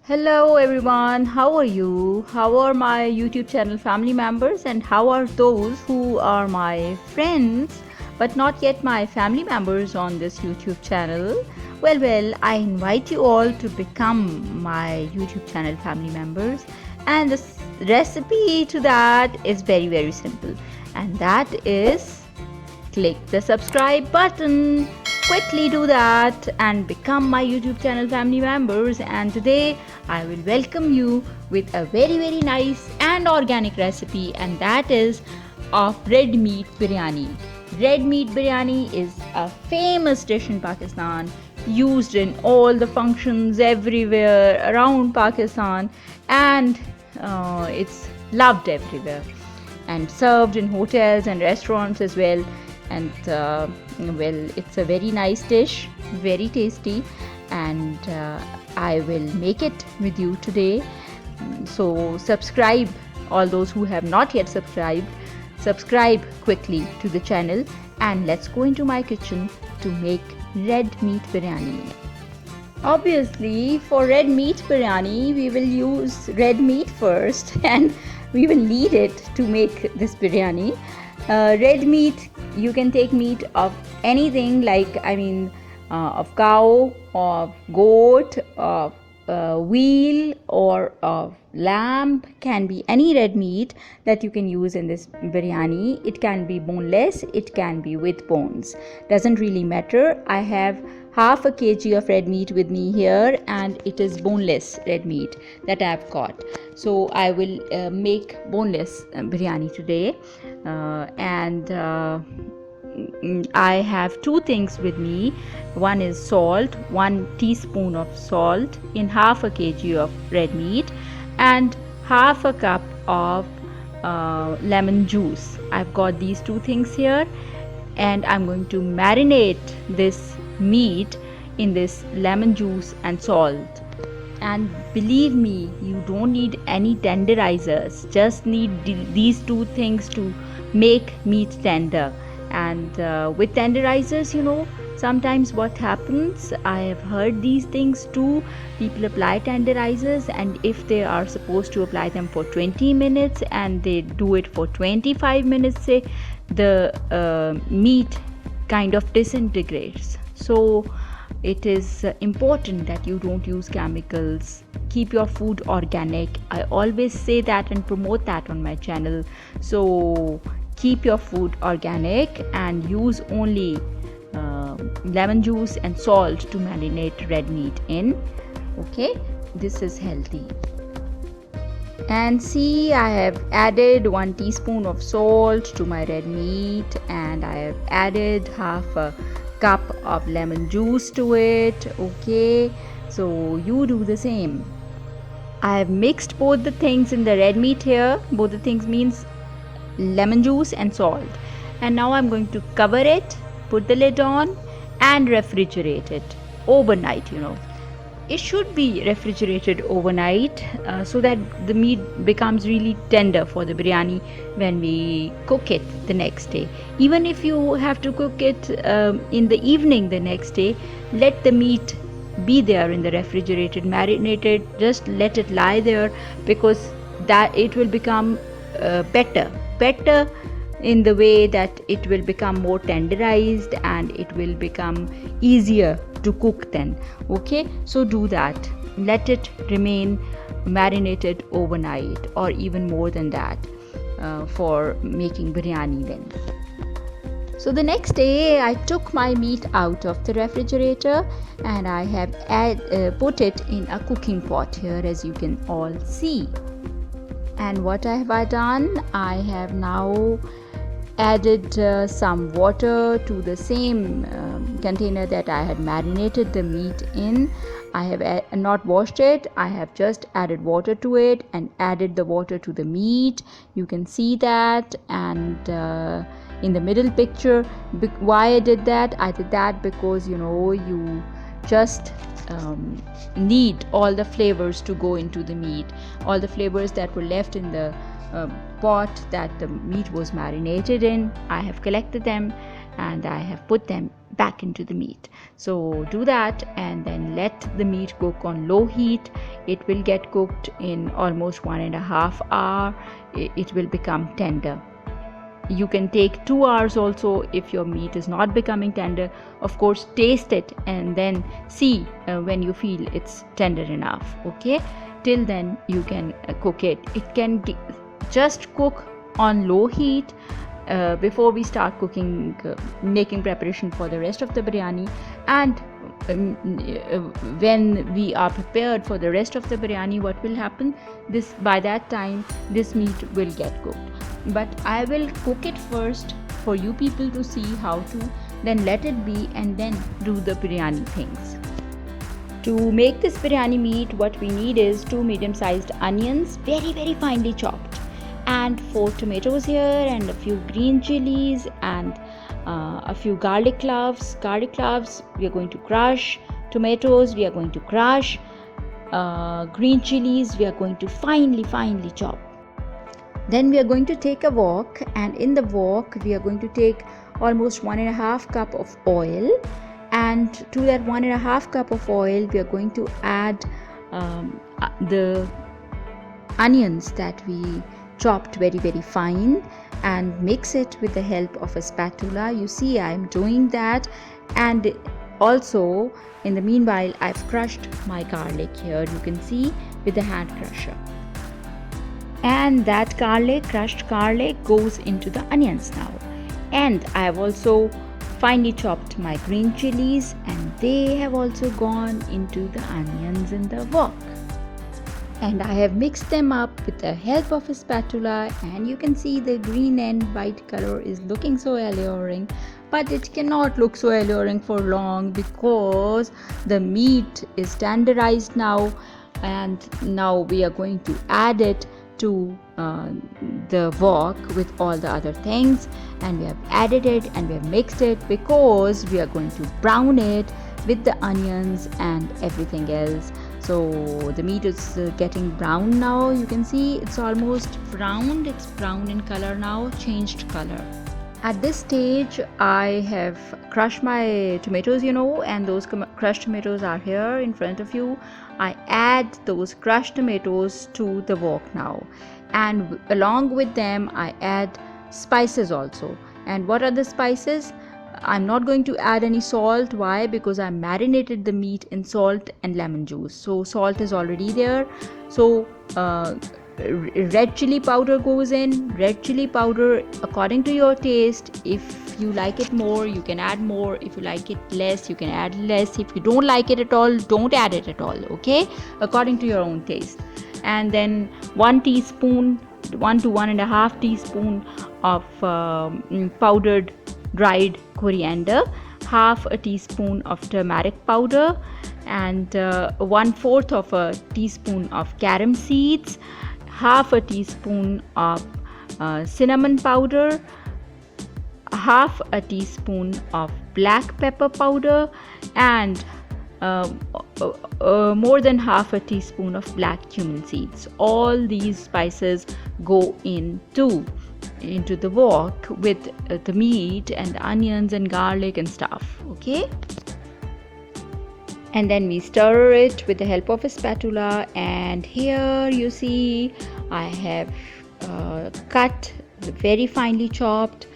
Hello everyone, how are you? How are my YouTube channel family members and how are those who are my friends but not yet my family members on this YouTube channel? Well, I invite you all to become my YouTube channel family members, and the recipe to that is very simple, and that is click the subscribe button. Quickly do that and become my YouTube channel family members. And today I will welcome you with a very nice and organic recipe, and that is of red meat biryani. Red meat biryani is a famous dish in Pakistan, used in all the functions everywhere around Pakistan, and it's loved everywhere and served in hotels and restaurants as well. And it's a very nice dish, very tasty, and I will make it with you today. So subscribe, all those who have not yet subscribe quickly to the channel, and let's go into my kitchen to make red meat biryani. Obviously, for red meat biryani, we will use red meat first and we will knead it to make this biryani. Red meat, you can take meat of anything, like of cow, of goat, of veal, or of lamb. Can be any red meat that you can use in this biryani. It can be boneless, it can be with bones, doesn't really matter. I have half a kg of red meat with me here, and it is boneless red meat that I have got. So I will make boneless biryani today, and I have two things with me. One is salt, 1 teaspoon of salt in half a kg of red meat, and half a cup of lemon juice. I've got these two things here, and I'm going to marinate this meat in this lemon juice and salt. And believe me, you don't need any tenderizers, just need these two things to make meat tender. And with tenderizers, sometimes what happens, I have heard these things too, people apply tenderizers, and if they are supposed to apply them for 20 minutes and they do it for 25 minutes, say, the meat kind of disintegrates. So it is important that you don't use chemicals. Keep your food organic. I always say that and promote that on my channel. So keep your food organic and use only lemon juice and salt to marinate red meat in. Okay, this is healthy. And see, I have added 1 teaspoon of salt to my red meat, and I have added half a cup of lemon juice to it. Okay, so you do the same. I have mixed both the things in the red meat here. Both the things means lemon juice and salt. And now I'm going to cover it, put the lid on, and refrigerate it overnight. It should be refrigerated overnight, so that the meat becomes really tender for the biryani when we cook it the next day. Even if you have to cook it in the evening the next day, let the meat be there in the refrigerated, marinated, just let it lie there, because that it will become better in the way that it will become more tenderized and it will become easier to cook then. Okay, so do that. Let it remain marinated overnight or even more than that for making biryani then. So the next day I took my meat out of the refrigerator and I have put it in a cooking pot here, as you can all see. And what have I done? I have now added some water to the same container that I had marinated the meat in. I have not washed it. I have just added water to it and added the water to the meat. You can see that. And in the middle picture, why I did that? I did that because you just need all the flavors to go into the meat. All the flavors that were left in the pot that the meat was marinated in, I have collected them and I have put them back into the meat. So do that and then let the meat cook on low heat. It will get cooked in almost 1.5 hours. It will become tender. You can take 2 hours also if your meat is not becoming tender. Of course, taste it and then see when you feel it's tender enough. Okay, till then you can cook it. It can just cook on low heat before we start cooking, making preparation for the rest of the biryani. And when we are prepared for the rest of the biryani, what will happen, by that time this meat will get cooked. But I will cook it first for you people to see how to, then let it be and then do the biryani things. To make this biryani meat, what we need is 2 medium-sized onions, very finely chopped, and 4 tomatoes here, and a few green chilies, and a few garlic cloves. Garlic cloves we are going to crush. Tomatoes we are going to crush. Green chilies we are going to finely chop. Then we are going to take a wok, and in the wok we are going to take almost 1.5 cup of oil, and to that 1.5 cup of oil we are going to add the onions that we chopped very fine, and mix it with the help of a spatula. You see I am doing that, and also in the meanwhile I've crushed my garlic here, you can see, with the hand crusher. And that crushed garlic goes into the onions now. And I have also finely chopped my green chilies, and they have also gone into the onions in the wok. And I have mixed them up with the help of a spatula, and you can see the green and white color is looking so alluring, but it cannot look so alluring for long because the meat is tenderized now, and now we are going to add it to the wok with all the other things, and we have added it and we have mixed it because we are going to brown it with the onions and everything else. So the meat is getting brown now. You can see it's almost browned. It's brown in color now, changed color. At this stage I have crushed my tomatoes, and those crushed tomatoes are here in front of you. I add those crushed tomatoes to the wok now, and along with them I add spices also. And what are the spices? I'm not going to add any salt. Why? Because I marinated the meat in salt and lemon juice, so salt is already there. So red chili powder goes in. Red chili powder according to your taste. If you like it more, you can add more. If you like it less, you can add less. If you don't like it at all, don't add it at all. Okay, according to your own taste. And then 1 teaspoon, 1 to 1.5 teaspoon of powdered dried coriander, half a teaspoon of turmeric powder, and 1/4 of a teaspoon of carom seeds, half a teaspoon of cinnamon powder, half a teaspoon of black pepper powder, and more than half a teaspoon of black cumin seeds. All these spices go into the wok with the meat and the onions and garlic and stuff. Okay, and then we stir it with the help of a spatula. And here you see I have cut very finely chopped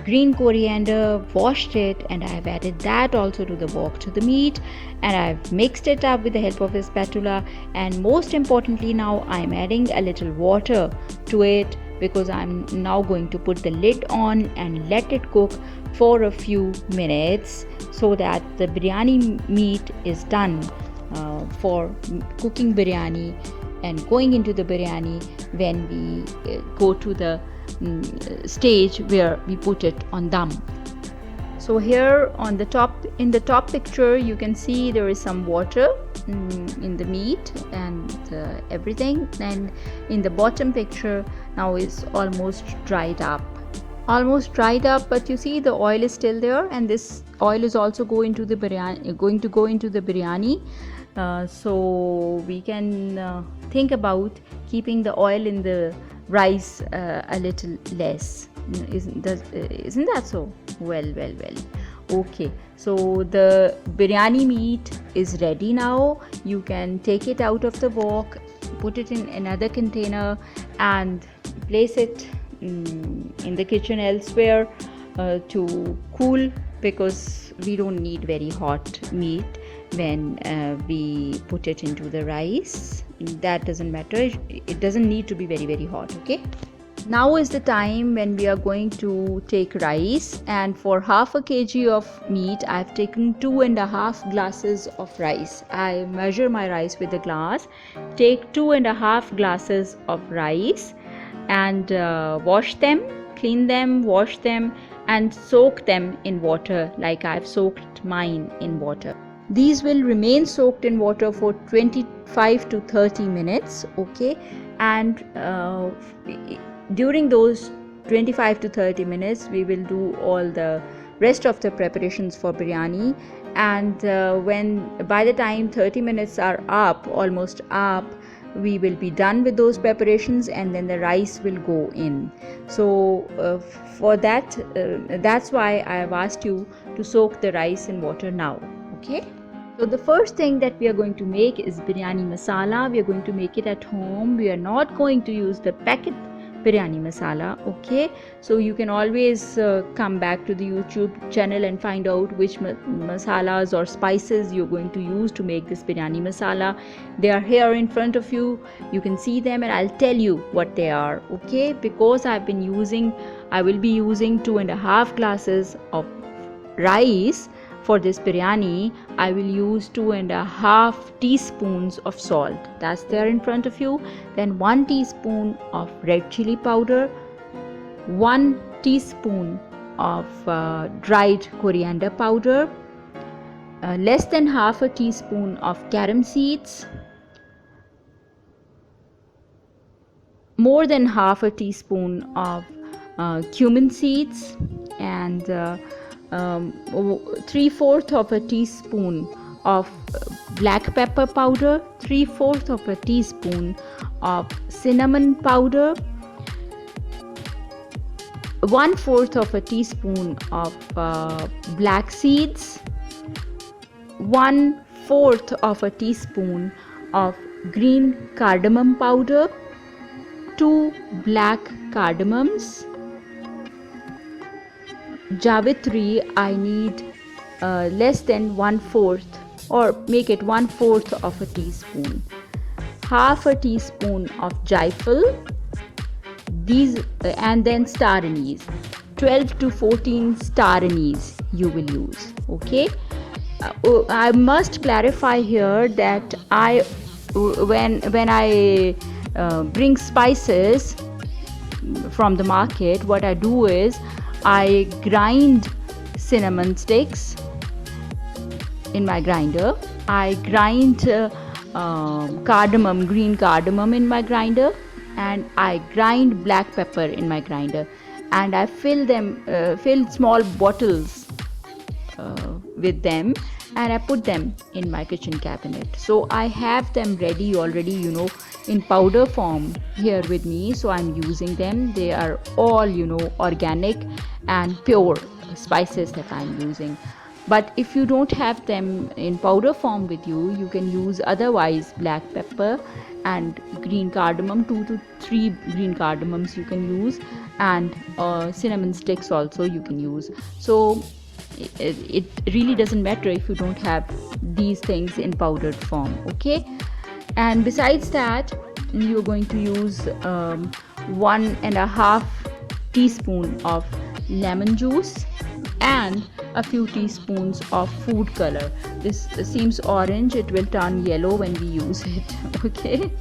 green coriander, washed it, and I have added that also to the wok, to the meat, and I've mixed it up with the help of a spatula. And most importantly, now I'm adding a little water to it because I'm now going to put the lid on and let it cook for a few minutes so that the biryani meat is done for cooking biryani and going into the biryani when we go to the stage where we put it on dum. So here on the top, in the top picture, you can see there is some water in the meat and everything, and in the bottom picture now is almost dried up, but you see the oil is still there, and this oil is also going to go into the biryani. So we can think about keeping the oil in the rice a little less. Isn't that so? Well. Okay, so the biryani meat is ready now. You can take it out of the wok, put it in another container, and place it in the kitchen elsewhere to cool, because we don't need very hot meat when we put it into the rice. That doesn't matter, it doesn't need to be very hot. Okay, now is the time when we are going to take rice, and for half a kg of meat I've taken 2.5 glasses of rice. I measure my rice with a glass. Take 2.5 glasses of rice and wash them, clean them, wash them, and soak them in water like I've soaked mine in water. These will remain soaked in water for 25 to 30 minutes. Okay, and during those 25 to 30 minutes we will do all the rest of the preparations for biryani. And when by the time 30 minutes are up, almost up, we will be done with those preparations, and then the rice will go in. So for that, that's why I have asked you to soak the rice in water now. Okay, so the first thing that we are going to make is biryani masala. We are going to make it at home. We are not going to use the packet biryani masala. Okay, so you can always come back to the YouTube channel and find out which masalas or spices you're going to use to make this biryani masala. They are here in front of you. You can see them, and I'll tell you what they are. Okay, because I will be using 2.5 glasses of rice. For this biryani, I will use 2.5 teaspoons of salt. That's there in front of you. Then 1 teaspoon of red chili powder, 1 teaspoon of dried coriander powder, less than half a teaspoon of carom seeds, more than half a teaspoon of cumin seeds, and 3/4 of a teaspoon of black pepper powder, 3/4 of a teaspoon of cinnamon powder, 1/4 of a teaspoon of black seeds, 1/4 of a teaspoon of green cardamom powder, 2 black cardamoms. Javitri, I need less than 1/4, or make it 1/4 of a teaspoon. Half a teaspoon of jaifal. These and then star anise. 12 to 14 star anise you will use. Okay, I must clarify here that when I bring spices from the market, what I do is I grind cinnamon sticks in my grinder. I grind green cardamom in my grinder, and I grind black pepper in my grinder, and I fill small bottles with them, and I put them in my kitchen cabinet. So I have them ready already, in powder form here with me. So I'm using them. They are all, organic and pure spices that I'm using. But if you don't have them in powder form with you, you can use otherwise black pepper and green cardamom. 2 to 3 green cardamoms you can use, and cinnamon sticks also you can use. So it really doesn't matter if you don't have these things in powdered form. Okay, and besides that, you're going to use 1.5 teaspoon of lemon juice and a few teaspoons of food color. This seems orange, it will turn yellow when we use it. Okay,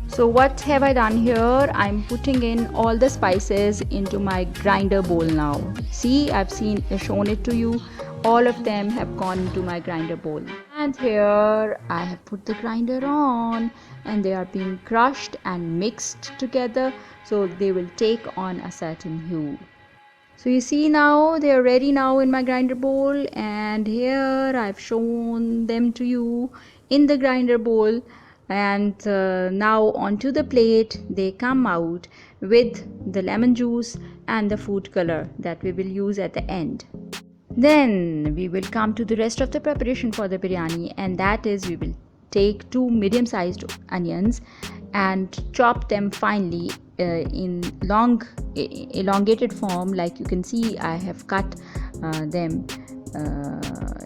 so what have I done here? I'm putting in all the spices into my grinder bowl now. See, I've shown it to you. All of them have gone into my grinder bowl, and here I have put the grinder on, and they are being crushed and mixed together, so they will take on a certain hue. So you see, now they are ready now in my grinder bowl, and here I've shown them to you in the grinder bowl. And now onto the plate they come out with the lemon juice and the food color that we will use at the end. Then we will come to the rest of the preparation for the biryani, and that is we will take two medium sized onions and chop them finely in long elongated form. Like you can see, I have cut them.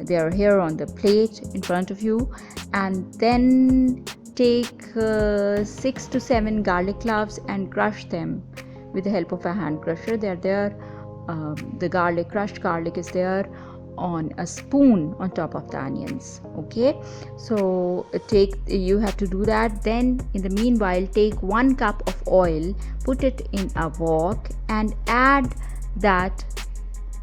They are here on the plate in front of you. And then take 6 to 7 garlic cloves and crush them with the help of a hand crusher. They are there. The crushed garlic is there on a spoon on top of the onions. Okay, so you have to do that. Then in the meanwhile, take 1 cup of oil, put it in a wok, and add that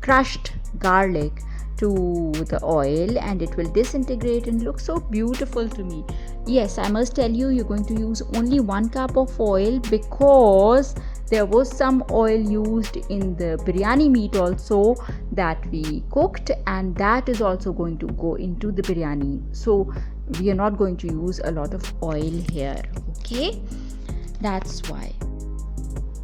crushed garlic to the oil, and it will disintegrate and look so beautiful to me. Yes, I must tell you, you're going to use only 1 cup of oil because there was some oil used in the biryani meat also that we cooked, and that is also going to go into the biryani. So we are not going to use a lot of oil here. Okay, that's why.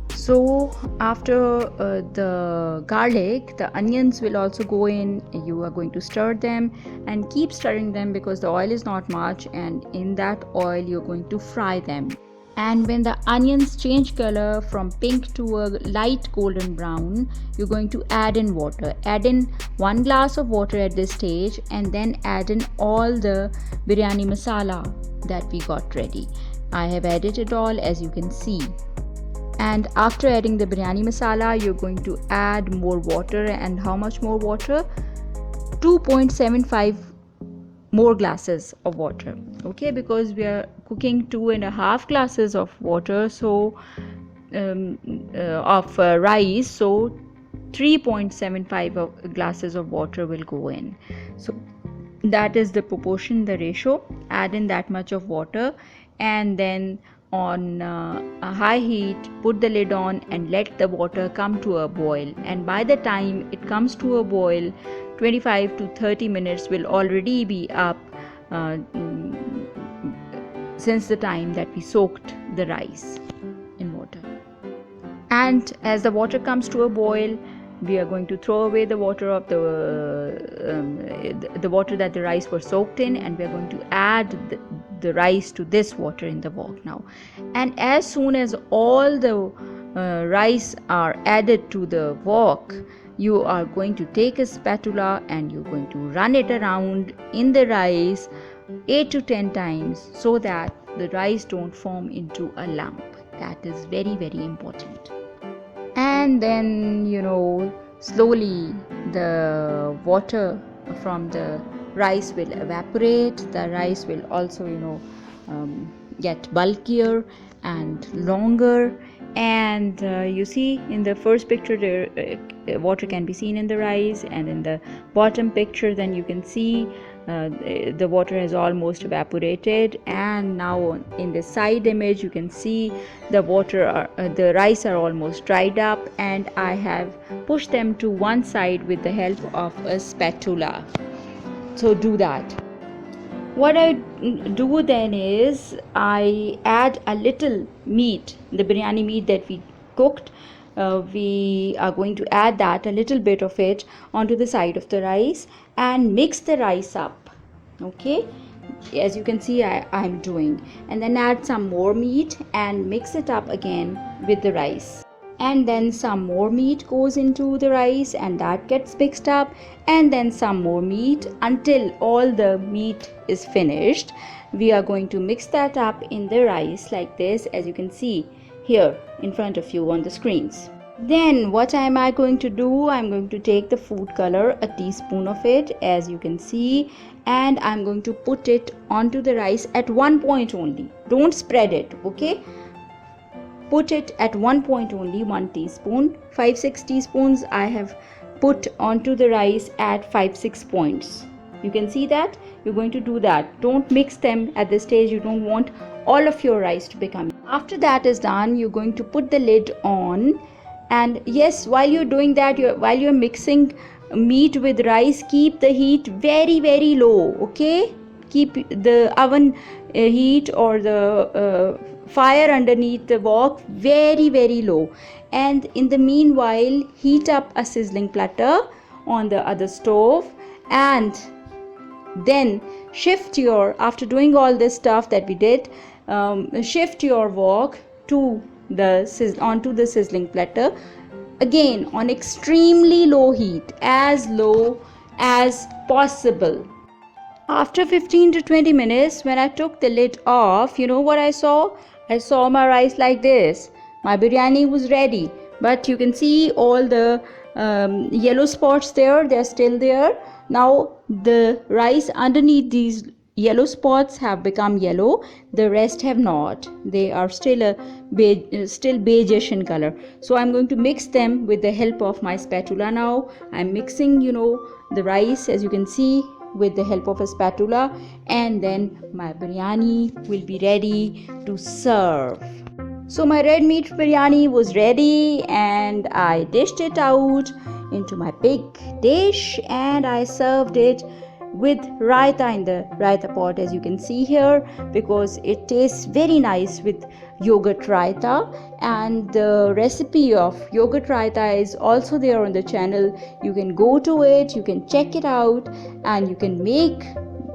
So after the garlic, the onions will also go in. You are going to stir them and keep stirring them because the oil is not much, and in that oil you're going to fry them. And when the onions change color from pink to a light golden brown, you're going to add in water. Add in 1 glass of water at this stage, and then add in all the biryani masala that we got ready. I have added it all, as you can see. And after adding the biryani masala, you're going to add more water. And how much more water? 2.75 more glasses of water. Okay, because we are cooking 2.5 glasses of water, so of rice, so 3.75 glasses of water will go in. So that is the proportion, the ratio. Add in that much of water, and then on a high heat, put the lid on and let the water come to a boil. And by the time it comes to a boil, 25 to 30 minutes will already be up since the time that we soaked the rice in water. And as the water comes to a boil, we are going to throw away the water of the water that the rice was soaked in, and we are going to add the rice to this water in the wok now. And as soon as all the rice are added to the wok, you are going to take a spatula and you're going to run it around in the rice 8 to 10 times so that the rice don't form into a lump. That is very, very important. And then slowly the water from the rice will evaporate. The rice will also get bulkier and longer. And you see in the first picture there water can be seen in the rice, and in the bottom picture then you can see the water has almost evaporated. And now in the side image you can see the rice are almost dried up, and I have pushed them to one side with the help of a spatula. So do that. What I do then is I add a little meat, the biryani meat that we cooked. We are going to add that, a little bit of it, onto the side of the rice and mix the rice up. Okay, as you can see I'm doing. And then add some more meat and mix it up again with the rice. And then some more meat goes into the rice and that gets mixed up, and then some more meat until all the meat is finished. We are going to mix that up in the rice like this, as you can see here in front of you on the screens. Then what am I going to do? I'm going to take the food color, a teaspoon of it, as you can see, and I'm going to put it onto the rice at one point only. Don't spread it, okay? Put it at one point only, 1 teaspoon. 5-6 teaspoons I have put onto the rice at 5-6 points. You can see that? You're going to do that. Don't mix them at this stage. You don't want all of your rice to become. After that is done, you're going to put the lid on. And yes, while you're doing that, while you're mixing meat with rice, keep the heat very, very low. Okay? keep the oven heat or the fire underneath the wok very very low, and in the meanwhile heat up a sizzling platter on the other stove, and then shift your, after doing all this stuff that we did, shift your wok to onto the sizzling platter, again on extremely low heat, as low as possible. After 15 to 20 minutes, when I took the lid off, you know what I saw? I saw my rice like this. My biryani was ready, but you can see all the yellow spots there, they're still there. Now the rice underneath these yellow spots have become yellow, the rest have not. They are still still beigeish in color. So I'm going to mix them with the help of my spatula. Now I'm mixing, the rice, as you can see, with the help of a spatula, and then my biryani will be ready to serve. So my red meat biryani was ready, and I dished it out into my big dish, and I served it with raita in the raita pot, as you can see here, because it tastes very nice with yogurt raita. And the recipe of yogurt raita is also there on the channel. You can go to it, you can check it out, and you can make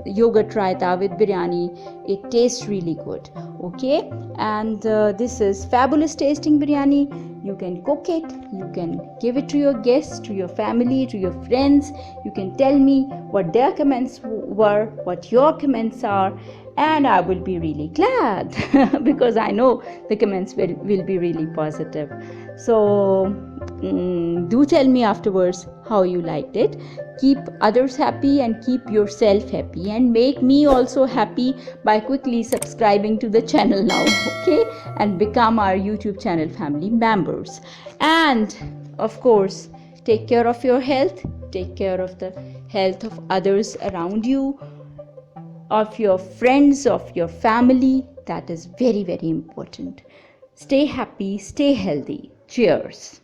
yogurt raita with biryani. It tastes really good. Okay, and this is fabulous tasting biryani. You can cook it, you can give it to your guests, to your family, to your friends. You can tell me what their comments were, what your comments are, and I will be really glad because I know the comments will be really positive. So do tell me afterwards how you liked it. Keep others happy and keep yourself happy, and make me also happy by quickly subscribing to the channel now, okay, and become our YouTube channel family members. And of course, take care of your health, take care of the health of others around you, of your friends, of your family. That is very very important. Stay happy, stay healthy. Cheers.